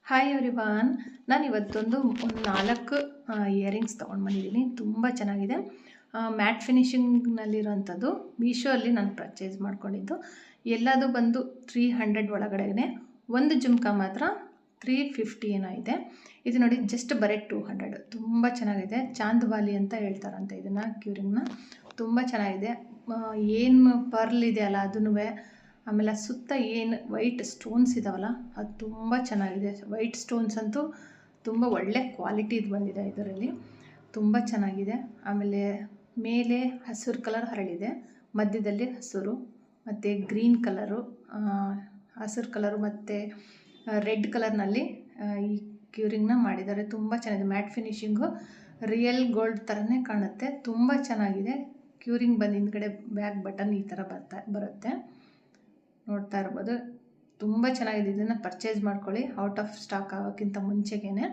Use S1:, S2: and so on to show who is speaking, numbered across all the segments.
S1: Hi everyone. ನಾನು ಇವತ್ತೊಂದು 4 earrings ತೊಗೊಂಡು ಬಂದಿದ್ದೀನಿ. ತುಂಬ ಚೆನ್ನಾಗಿದೆ. ಮ್ಯಾಟ್ ಫಿನಿಷಿಂಗ್ನಲ್ಲಿರೋಂಥದ್ದು. ಮೀಶೋಲ್ಲಿ ನಾನು ಪರ್ಚೇಸ್ ಮಾಡ್ಕೊಂಡಿದ್ದು. ಎಲ್ಲದು ಬಂದು 300 ಒಳಗಡೆನೆ. ಒಂದು ಜುಮ್ಕಾ ಮಾತ್ರ 350 ಏನೋ ಇದೆ. ಇದು ನೋಡಿ ಜಸ್ಟ್ ಬರೀ 200. ತುಂಬ ಚೆನ್ನಾಗಿದೆ. ಚಾಂದ್ವಾಲಿ ಅಂತ ಹೇಳ್ತಾರಂತೆ ಇದನ್ನು, ಕ್ಯೂರಿಂಗ್ನ. ತುಂಬ ಚೆನ್ನಾಗಿದೆ. ಏನು ಪರ್ಲ್ ಇದೆಯಲ್ಲ ಅದನ್ನೂ, ಆಮೇಲೆ ಸುತ್ತ ಏನು ವೈಟ್ ಸ್ಟೋನ್ಸ್ ಇದಾವಲ್ಲ ಅದು ತುಂಬ ಚೆನ್ನಾಗಿದೆ. ವೈಟ್ ಸ್ಟೋನ್ಸ್ ಅಂತೂ ತುಂಬ ಒಳ್ಳೆ ಕ್ವಾಲಿಟಿದು ಬಂದಿದೆ ಇದರಲ್ಲಿ. ತುಂಬ ಚೆನ್ನಾಗಿದೆ. ಆಮೇಲೆ ಮೇಲೆ ಹಸಿರು ಕಲರ್ ಹರಳಿದೆ, ಮಧ್ಯದಲ್ಲಿ ಹಸಿರು ಮತ್ತು ಗ್ರೀನ್ ಕಲರು, ಹಸಿರು ಕಲರು ಮತ್ತು ರೆಡ್ ಕಲರ್ನಲ್ಲಿ ಈ ಕ್ಯೂರಿಂಗ್ನ ಮಾಡಿದ್ದಾರೆ. ತುಂಬ ಚೆನ್ನಾಗಿದೆ. ಮ್ಯಾಟ್ ಫಿನಿಷಿಂಗು ರಿಯಲ್ ಗೋಲ್ಡ್ ಥರನೇ ಕಾಣುತ್ತೆ. ತುಂಬ ಚೆನ್ನಾಗಿದೆ. ಕ್ಯೂರಿಂಗ್ ಬಂದು ಹಿಂದ್ಗಡೆ ಬ್ಯಾಕ್ ಬಟನ್ ಈ ಥರ ಬರುತ್ತೆ, ನೋಡ್ತಾ ಇರ್ಬೋದು. ತುಂಬ ಚೆನ್ನಾಗಿದೆ. ಇದನ್ನು ಪರ್ಚೇಸ್ ಮಾಡ್ಕೊಳ್ಳಿ ಔಟ್ ಆಫ್ ಸ್ಟಾಕ್ ಆಗೋಕ್ಕಿಂತ ಮುಂಚೆಗೇ.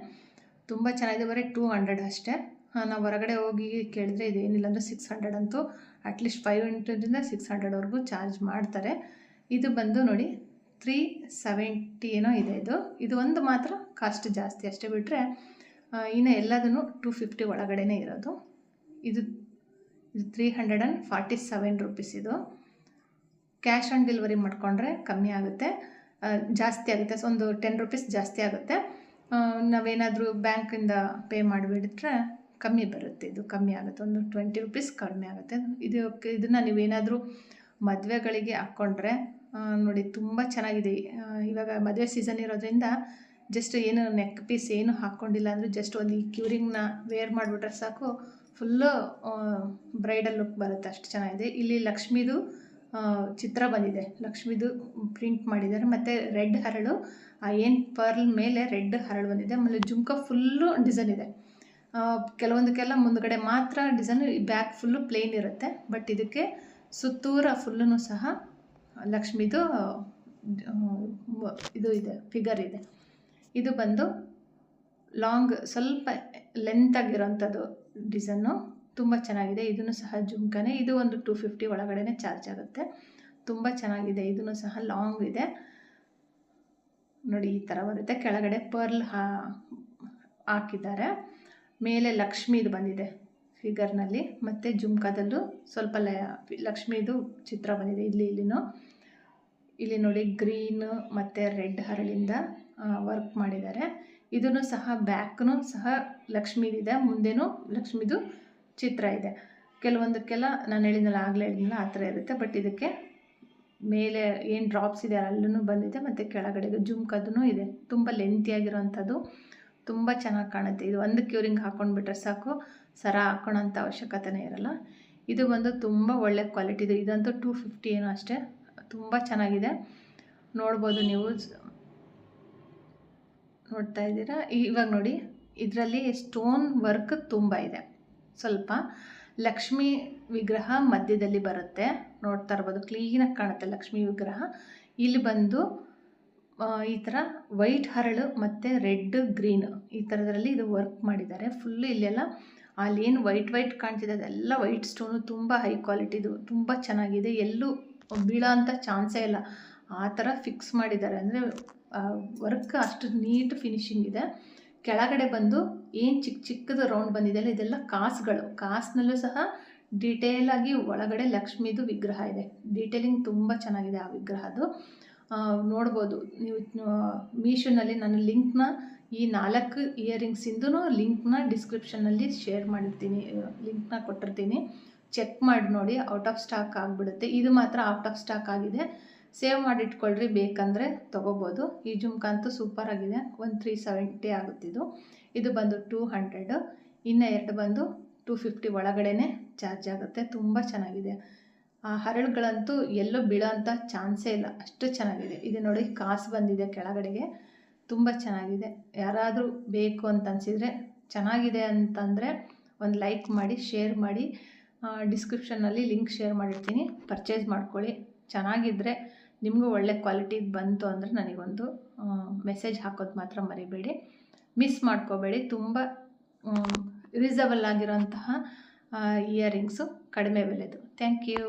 S1: ತುಂಬ ಚೆನ್ನಾಗಿದೆ. ಬರೀ 200 ಅಷ್ಟೇ. ನಾವು ಹೊರಗಡೆ ಹೋಗಿ ಕೇಳಿದ್ರೆ ಇದೇನಿಲ್ಲ ಅಂದರೆ 600 ಅಂತೂ ಅಟ್ಲೀಸ್ಟ್ 500ರಿಂದ 600ವರೆಗೂ ಚಾರ್ಜ್ ಮಾಡ್ತಾರೆ. ಇದು ಬಂದು ನೋಡಿ 370 ಏನೋ ಇದೆ. ಇದು ಒಂದು ಮಾತ್ರ ಕಾಸ್ಟ್ ಜಾಸ್ತಿ ಅಷ್ಟೇ, ಬಿಟ್ಟರೆ ಇನ್ನು ಎಲ್ಲದನ್ನು 250 ಒಳಗಡೆನೇ ಇರೋದು. ಇದು 347 ರುಪೀಸ್. ಇದು ಕ್ಯಾಶ್ ಆನ್ ಡೆಲಿವರಿ ಮಾಡಿಕೊಂಡ್ರೆ ಕಮ್ಮಿ ಆಗುತ್ತೆ, ಜಾಸ್ತಿ ಆಗುತ್ತೆ. ಒಂದು 10 ರುಪೀಸ್ ಜಾಸ್ತಿ ಆಗುತ್ತೆ. ನಾವೇನಾದರೂ ಬ್ಯಾಂಕಿಂದ ಪೇ ಮಾಡಿಬಿಟ್ರೆ ಕಮ್ಮಿ ಬರುತ್ತೆ. ಇದು ಕಮ್ಮಿ ಆಗುತ್ತೆ, ಒಂದು 20 ರುಪೀಸ್ ಕಡಿಮೆ ಆಗುತ್ತೆ. ಇದನ್ನು ನೀವೇನಾದರೂ ಮದುವೆಗಳಿಗೆ ಹಾಕ್ಕೊಂಡ್ರೆ ನೋಡಿ ತುಂಬ ಚೆನ್ನಾಗಿದೆ. ಇವಾಗ ಮದುವೆ ಸೀಸನ್ ಇರೋದ್ರಿಂದ ಜಸ್ಟ್ ಏನು ನೆಕ್ ಪೀಸ್ ಏನು ಹಾಕ್ಕೊಂಡಿಲ್ಲ ಅಂದರೆ ಜಸ್ಟ್ ಒಂದು ಈ ಕ್ಯೂರಿಂಗ್ನ ವೇರ್ ಮಾಡಿಬಿಟ್ರೆ ಸಾಕು, ಫುಲ್ಲು ಬ್ರೈಡಲ್ ಲುಕ್ ಬರುತ್ತೆ. ಅಷ್ಟು ಚೆನ್ನಾಗಿದೆ. ಇಲ್ಲಿ ಲಕ್ಷ್ಮೀದು ಚಿತ್ರ ಬಂದಿದೆ, ಲಕ್ಷ್ಮೀದು ಪ್ರಿಂಟ್ ಮಾಡಿದ್ದಾರೆ. ಮತ್ತು ರೆಡ್ ಹರಳು, ಏನು ಪರ್ಲ್ ಮೇಲೆ ರೆಡ್ ಹರಳು ಬಂದಿದೆ. ಆಮೇಲೆ ಜುಮ್ಕಾ ಫುಲ್ಲು ಡಿಸೈನ್ ಇದೆ. ಕೆಲವೊಂದಕ್ಕೆಲ್ಲ ಮುಂದ್ಗಡೆ ಮಾತ್ರ ಡಿಸೈನ್, ಬ್ಯಾಕ್ ಫುಲ್ಲು ಪ್ಲೇನ್ ಇರುತ್ತೆ. ಬಟ್ ಇದಕ್ಕೆ ಸುತ್ತೂರ ಫುಲ್ಲೂ ಸಹ ಲಕ್ಷ್ಮೀದು ಇದು ಇದೆ, ಫಿಗರ್ ಇದೆ. ಇದು ಬಂದು ಲಾಂಗ್, ಸ್ವಲ್ಪ ಲೆಂತಾಗಿರೋಂಥದ್ದು ಡಿಸೈನು. ತುಂಬ ಚೆನ್ನಾಗಿದೆ. ಇದನ್ನು ಸಹ ಜುಮ್ಕಾನೇ. ಇದು ಒಂದು 250 ಒಳಗಡೆ ಚಾರ್ಜ್ ಆಗುತ್ತೆ. ತುಂಬ ಚೆನ್ನಾಗಿದೆ. ಇದನ್ನು ಸಹ ಲಾಂಗ್ ಇದೆ ನೋಡಿ, ಈ ಥರ ಬರುತ್ತೆ. ಕೆಳಗಡೆ ಪರ್ಲ್ ಹಾಕಿದ್ದಾರೆ. ಮೇಲೆ ಲಕ್ಷ್ಮೀದು ಬಂದಿದೆ ಫಿಗರ್ನಲ್ಲಿ. ಮತ್ತು ಜುಮ್ಕಾದಲ್ಲೂ ಸ್ವಲ್ಪ ಲಕ್ಷ್ಮೀದು ಚಿತ್ರ ಬಂದಿದೆ. ಇಲ್ಲಿ ನೋಡಿ ಗ್ರೀನು ಮತ್ತು ರೆಡ್ ಹರಳಿಂದ ವರ್ಕ್ ಮಾಡಿದ್ದಾರೆ. ಇದನ್ನು ಸಹ ಬ್ಯಾಕ್ನು ಸಹ ಲಕ್ಷ್ಮೀದಿದೆ, ಮುಂದೆನೂ ಲಕ್ಷ್ಮೀದು ಚಿತ್ರ ಇದೆ. ಕೆಲವೊಂದಕ್ಕೆಲ್ಲ ನಾನು ಆಗಲೇ ಹೇಳಿದ್ನಲ್ಲ ಆ ಥರ ಇರುತ್ತೆ. ಬಟ್ ಇದಕ್ಕೆ ಮೇಲೆ ಏನು ಡ್ರಾಪ್ಸ್ ಇದೆ ಅಲ್ಲೂ ಬಂದಿದೆ, ಮತ್ತು ಕೆಳಗಡೆಗೆ ಜುಮ್ಕದೂ ಇದೆ. ತುಂಬ ಲೆಂತಿಯಾಗಿರೋವಂಥದ್ದು, ತುಂಬ ಚೆನ್ನಾಗಿ ಕಾಣುತ್ತೆ. ಇದು ಒಂದು ಕ್ಯೂರಿಂಗ್ ಹಾಕ್ಕೊಂಡ್ಬಿಟ್ರೆ ಸಾಕು, ಸರ ಹಾಕ್ಕೊಳೋಂಥ ಅವಶ್ಯಕತೆನೇ ಇರಲ್ಲ. ಇದು ಬಂದು ತುಂಬ ಒಳ್ಳೆ ಕ್ವಾಲಿಟಿದು. ಇದಂತೂ 250 ಏನೋ ಅಷ್ಟೇ. ತುಂಬ ಚೆನ್ನಾಗಿದೆ. ನೋಡ್ಬೋದು, ನೀವು ನೋಡ್ತಾ ಇದ್ದೀರಾ. ಇವಾಗ ನೋಡಿ, ಇದರಲ್ಲಿ ಸ್ಟೋನ್ ವರ್ಕ್ ತುಂಬ ಇದೆ. ಸ್ವಲ್ಪ ಲಕ್ಷ್ಮೀ ವಿಗ್ರಹ ಮಧ್ಯದಲ್ಲಿ ಬರುತ್ತೆ, ನೋಡ್ತಾ ಇರ್ಬೋದು. ಕ್ಲೀನಾಗಿ ಕಾಣುತ್ತೆ ಲಕ್ಷ್ಮೀ ವಿಗ್ರಹ. ಇಲ್ಲಿ ಬಂದು ಈ ಥರ ವೈಟ್ ಹರಳು ಮತ್ತು ರೆಡ್ ಗ್ರೀನ್ ಈ ಥರದ್ರಲ್ಲಿ ಇದು ವರ್ಕ್ ಮಾಡಿದ್ದಾರೆ ಫುಲ್ಲು. ಇಲ್ಲೆಲ್ಲ ಅಲ್ಲೇನು ವೈಟ್ ಕಾಣ್ತಿದೆ ಅದೆಲ್ಲ ವೈಟ್ ಸ್ಟೋನು. ತುಂಬ ಹೈ ಕ್ವಾಲಿಟಿದು, ತುಂಬ ಚೆನ್ನಾಗಿದೆ. ಎಲ್ಲೂ ಬೀಳೋ ಅಂಥ ಚಾನ್ಸೇ ಇಲ್ಲ, ಆ ಥರ ಫಿಕ್ಸ್ ಮಾಡಿದ್ದಾರೆ. ಅಂದರೆ ವರ್ಕ್ ಅಷ್ಟು ನೀಟ್ ಫಿನಿಶಿಂಗ್ ಇದೆ. ಕೆಳಗಡೆ ಬಂದು ಏನು ಚಿಕ್ಕದು ರೌಂಡ್ ಬಂದಿದೆಯಲ್ಲ, ಇದೆಲ್ಲ ಕಾಸ್ನಲ್ಲೂ ಸಹ ಡೀಟೇಲಾಗಿ ಒಳಗಡೆ ಲಕ್ಷ್ಮೀದು ವಿಗ್ರಹ ಇದೆ. ಡೀಟೇಲಿಂಗ್ ತುಂಬ ಚೆನ್ನಾಗಿದೆ ಆ ವಿಗ್ರಹದ್ದು. ನೋಡ್ಬೋದು ನೀವು. ಮೀಶೋನಲ್ಲಿ ನಾನು ಲಿಂಕ್ನ, ಈ 4 ಇಯರಿಂಗ್ಸಿಂದೂ ಲಿಂಕ್ನ ಡಿಸ್ಕ್ರಿಪ್ಷನ್ನಲ್ಲಿ ಶೇರ್ ಮಾಡಿರ್ತೀನಿ, ಲಿಂಕ್ನ ಕೊಟ್ಟಿರ್ತೀನಿ. ಚೆಕ್ ಮಾಡಿ ನೋಡಿ. ಔಟ್ ಆಫ್ ಸ್ಟಾಕ್ ಆಗಿಬಿಡುತ್ತೆ. ಇದು ಮಾತ್ರ ಔಟ್ ಆಫ್ ಸ್ಟಾಕ್ ಆಗಿದೆ. ಸೇವ್ ಮಾಡಿಟ್ಕೊಳ್ರಿ, ಬೇಕಂದರೆ ತೊಗೋಬೋದು. ಈ ಜುಮ್ಕಾ ಅಂತೂ ಸೂಪರಾಗಿದೆ. ಒಂದು 370 ಆಗುತ್ತಿದ್ದು. ಇದು ಬಂದು 200. ಇನ್ನು 2 ಬಂದು 250 ಒಳಗಡೆ ಚಾರ್ಜ್ ಆಗುತ್ತೆ. ತುಂಬ ಚೆನ್ನಾಗಿದೆ. ಆ ಹರಳುಗಳಂತೂ ಎಲ್ಲೂ ಬೀಳೋ ಅಂಥ ಚಾನ್ಸೇ ಇಲ್ಲ, ಅಷ್ಟು ಚೆನ್ನಾಗಿದೆ. ಇದು ನೋಡಿ ಕಾಸು ಬಂದಿದೆ ಕೆಳಗಡೆಗೆ. ತುಂಬ ಚೆನ್ನಾಗಿದೆ. ಯಾರಾದರೂ ಬೇಕು ಅಂತ ಅನಿಸಿದರೆ, ಚೆನ್ನಾಗಿದೆ ಅಂತಂದರೆ ಒಂದು ಲೈಕ್ ಮಾಡಿ, ಶೇರ್ ಮಾಡಿ. ಡಿಸ್ಕ್ರಿಪ್ಷನ್ನಲ್ಲಿ ಲಿಂಕ್ ಶೇರ್ ಮಾಡಿರ್ತೀನಿ, ಪರ್ಚೇಸ್ ಮಾಡ್ಕೊಳ್ಳಿ. ಚೆನ್ನಾಗಿದ್ದರೆ, ನಿಮಗೂ ಒಳ್ಳೆ ಕ್ವಾಲಿಟಿ ಬಂತು ಅಂದರೆ ನನಗೊಂದು ಮೆಸೇಜ್ ಹಾಕೋದು ಮಾತ್ರ ಮರಿಬೇಡಿ, ಮಿಸ್ ಮಾಡ್ಕೋಬೇಡಿ. ತುಂಬ ರೀಸನಬಲ್ ಆಗಿರೋಂತಹ ಇಯರಿಂಗ್ಸು, ಕಡಿಮೆ ಬೆಲೆದು. Thank you.